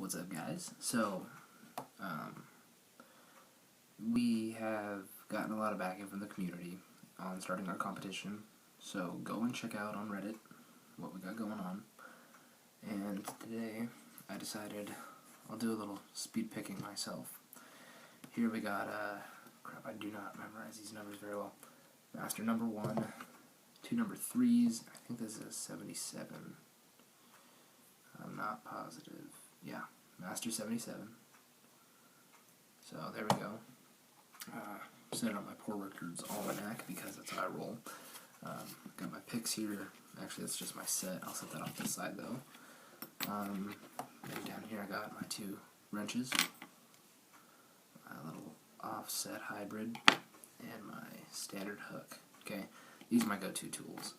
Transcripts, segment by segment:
What's up, guys? So, we have gotten a lot of backing from the community on starting our competition, so go and check out on Reddit what we got going on. And today, I decided I'll do a little speed picking myself. Here we got, crap, I do not memorize these numbers very well. Master number 1, 2 number 3s, I think this is 77. I'm not positive. Yeah, Master 77. So there we go. Set it on my Poor Records Almanac because that's how I roll. Got my picks here. Actually, that's just my set. I'll set that off to the side though. Then down here I got my 2 wrenches, my little offset hybrid, and my standard hook. Okay, these are my go-to tools.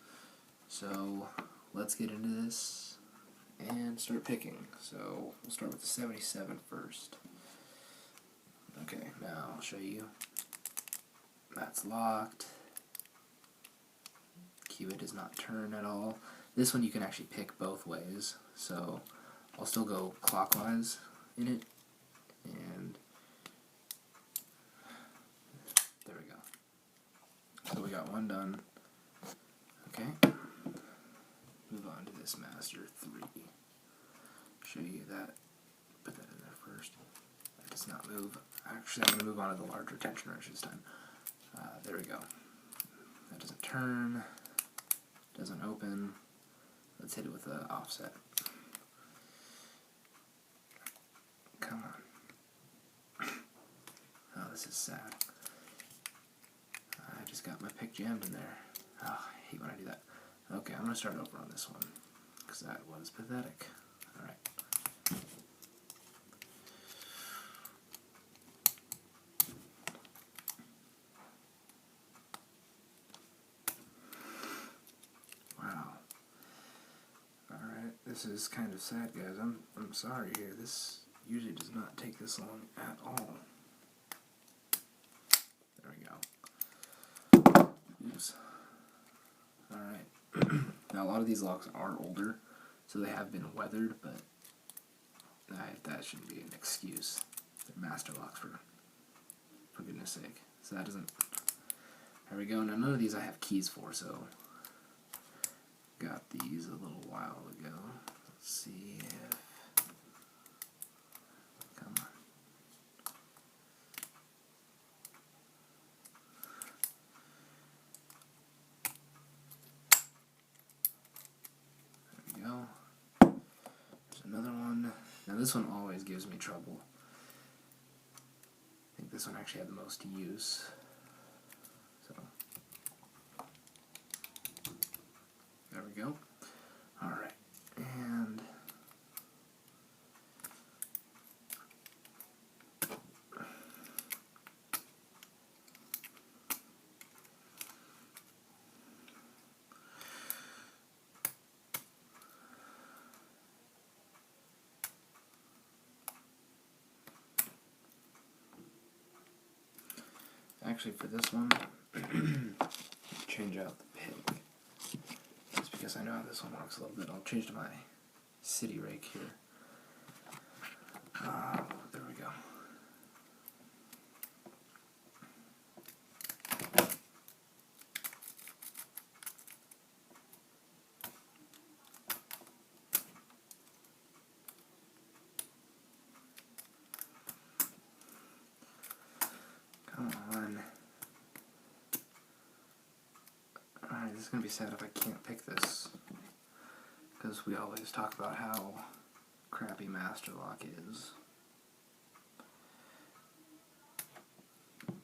So let's get into this and start picking. So we'll start with the 77 first. Okay, now I'll show you. That's locked. Cubit does not turn at all. This one you can actually pick both ways, so I'll still go clockwise in it, and there we go. So we got one done. Okay, move on to this Master 3. Show you that. Put that in there first. That does not move. Actually, I'm going to move on to the larger tension wrench this time. There we go. That doesn't turn. Doesn't open. Let's hit it with the offset. Come on. Oh, this is sad. I just got my pick jammed in there. Oh, I hate when I do that. Okay, I'm going to start over on this one, because that was pathetic. Alright. This is kind of sad, guys. I'm sorry here. This usually does not take this long at all. There we go. Oops. Alright. Now, a lot of these locks are older, so they have been weathered, but that shouldn't be an excuse. They're master locks, for goodness sake. So that doesn't... There we go. Now, none of these I have keys for, so... Got these a little while ago. Let's see if... Come on. There we go. There's another one. Now this one always gives me trouble. I think this one actually had the most use. So... There we go. Alright, and actually for this one, change out the pick. Just because I know how this one works a little bit, I'll change to my city rake here. There we go. Come on. Alright, this is going to be sad if I can't pick this, because we always talk about how crappy Master Lock is.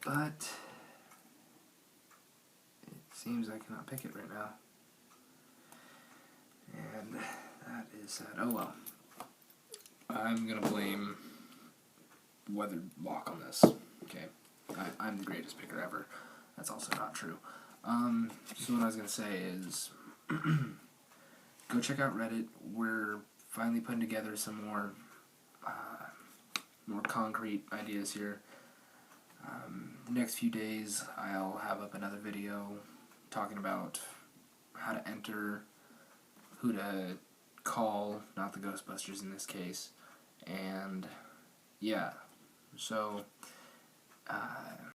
But it seems I cannot pick it right now. And that is sad. Oh well. I'm going to blame weathered lock on this. Okay. I'm the greatest picker ever. That's also not true. So what I was going to say is, go check out Reddit. We're finally putting together some more concrete ideas here. The next few days I'll have up another video talking about how to enter, who to call, not the Ghostbusters in this case, And yeah, so